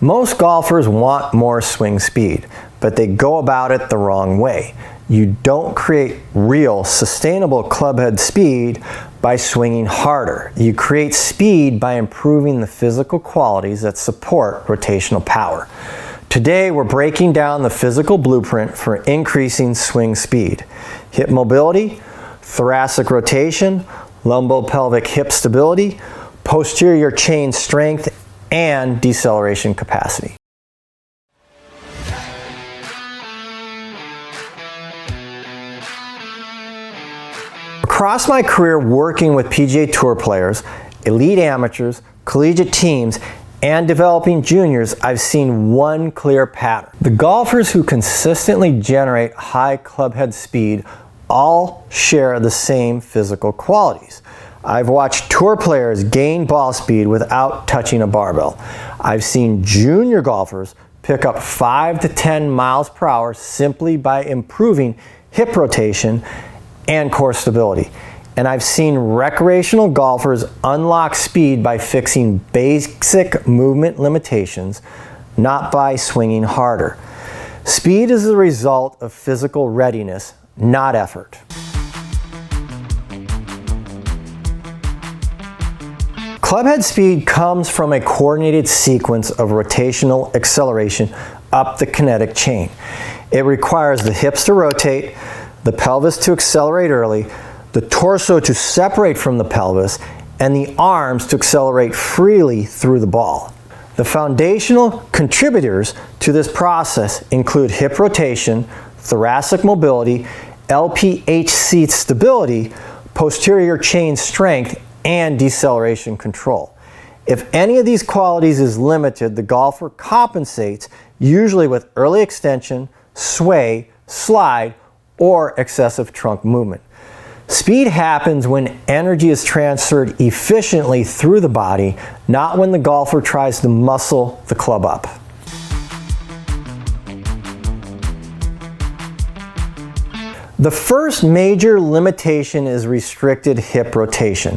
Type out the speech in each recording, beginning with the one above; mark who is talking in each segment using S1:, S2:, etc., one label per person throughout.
S1: Most golfers want more swing speed, but they go about it the wrong way. You don't create real, sustainable clubhead speed by swinging harder. You create speed by improving the physical qualities that support rotational power. Today, we're breaking down the physical blueprint for increasing swing speed: hip mobility, thoracic rotation, lumbo-pelvic-hip stability, posterior chain strength, and deceleration capacity. Across my career working with PGA Tour players, elite amateurs, collegiate teams, and developing juniors, I've seen one clear pattern. The golfers who consistently generate high clubhead speed all share the same physical qualities. I've watched tour players gain ball speed without touching a barbell. I've seen junior golfers pick up 5 to 10 miles per hour simply by improving hip rotation and core stability. And I've seen recreational golfers unlock speed by fixing basic movement limitations, not by swinging harder. Speed is the result of physical readiness, not effort. Clubhead speed comes from a coordinated sequence of rotational acceleration up the kinetic chain. It requires the hips to rotate, the pelvis to accelerate early, the torso to separate from the pelvis, and the arms to accelerate freely through the ball. The foundational contributors to this process include hip rotation, thoracic mobility, LPHC stability, posterior chain strength, and deceleration control. If any of these qualities is limited, the golfer compensates, usually with early extension, sway, slide, or excessive trunk movement. Speed happens when energy is transferred efficiently through the body, not when the golfer tries to muscle the club up. The first major limitation is restricted hip rotation,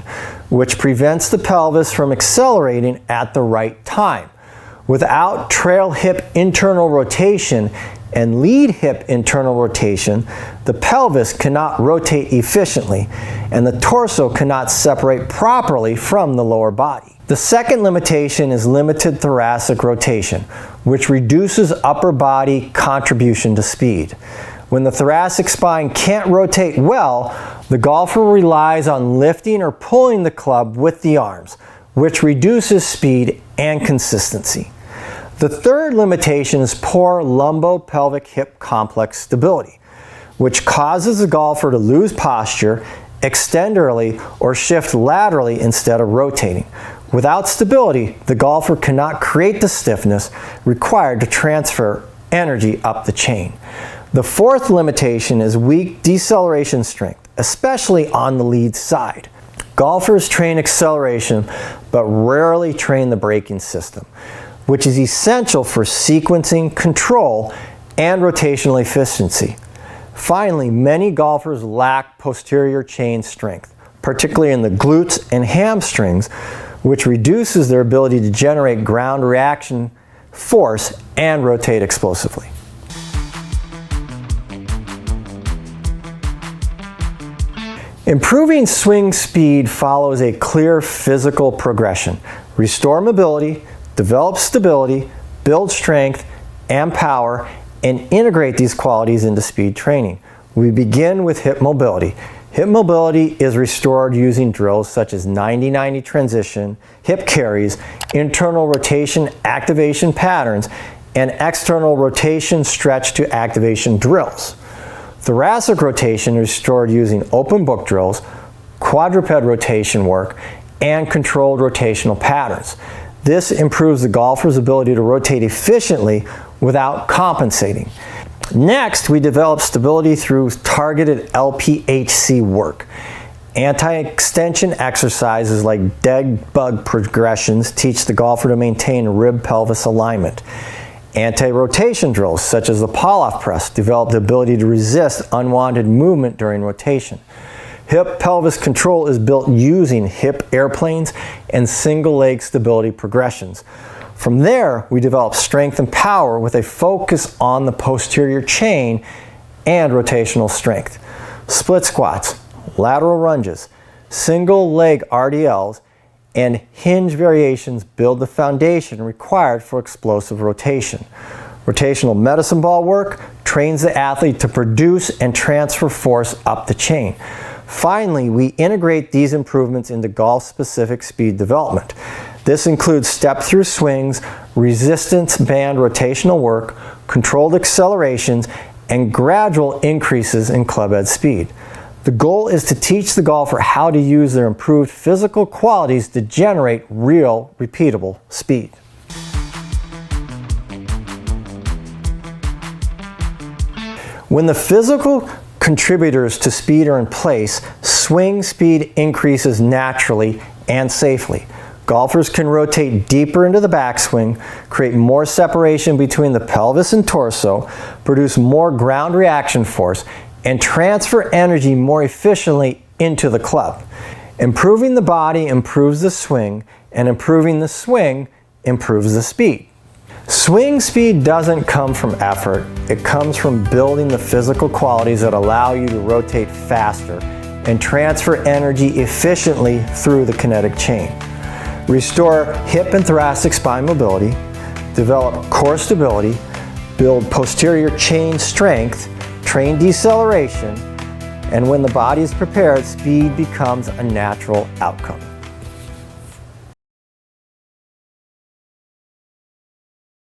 S1: which prevents the pelvis from accelerating at the right time. Without trail hip internal rotation and lead hip internal rotation, the pelvis cannot rotate efficiently, and the torso cannot separate properly from the lower body. The second limitation is limited thoracic rotation, which reduces upper body contribution to speed. When the thoracic spine can't rotate well, the golfer relies on lifting or pulling the club with the arms, which reduces speed and consistency. The third limitation is poor lumbo-pelvic-hip complex stability, which causes the golfer to lose posture, extend early, or shift laterally instead of rotating. Without stability, the golfer cannot create the stiffness required to transfer energy up the chain. The fourth limitation is weak deceleration strength, especially on the lead side. Golfers train acceleration, but rarely train the braking system, which is essential for sequencing, control, and rotational efficiency. Finally, many golfers lack posterior chain strength, particularly in the glutes and hamstrings, which reduces their ability to generate ground reaction force and rotate explosively. Improving swing speed follows a clear physical progression. Restore mobility, develop stability, build strength and power, and integrate these qualities into speed training. We begin with hip mobility. Hip mobility is restored using drills such as 90-90 transition, hip carries, internal rotation activation patterns, and external rotation stretch to activation drills. Thoracic rotation is restored using open book drills, quadruped rotation work, and controlled rotational patterns. This improves the golfer's ability to rotate efficiently without compensating. Next, we develop stability through targeted LPHC work. Anti-extension exercises like dead bug progressions teach the golfer to maintain rib-pelvis alignment. Anti-rotation drills, such as the pull-off press, develop the ability to resist unwanted movement during rotation. Hip-pelvis control is built using hip airplanes and single leg stability progressions. From there, we develop strength and power with a focus on the posterior chain and rotational strength. Split squats, lateral lunges, single leg RDLs, and hinge variations build the foundation required for explosive rotation. Rotational medicine ball work trains the athlete to produce and transfer force up the chain. Finally, we integrate these improvements into golf-specific speed development. This includes step-through swings, resistance band rotational work, controlled accelerations, and gradual increases in clubhead speed. The goal is to teach the golfer how to use their improved physical qualities to generate real, repeatable speed. When the physical contributors to speed are in place, swing speed increases naturally and safely. Golfers can rotate deeper into the backswing, create more separation between the pelvis and torso, produce more ground reaction force, and transfer energy more efficiently into the club. Improving the body improves the swing, and improving the swing improves the speed. Swing speed doesn't come from effort, it comes from building the physical qualities that allow you to rotate faster and transfer energy efficiently through the kinetic chain. Restore hip and thoracic spine mobility, develop core stability, build posterior chain strength, train deceleration, and when the body is prepared, speed becomes a natural outcome.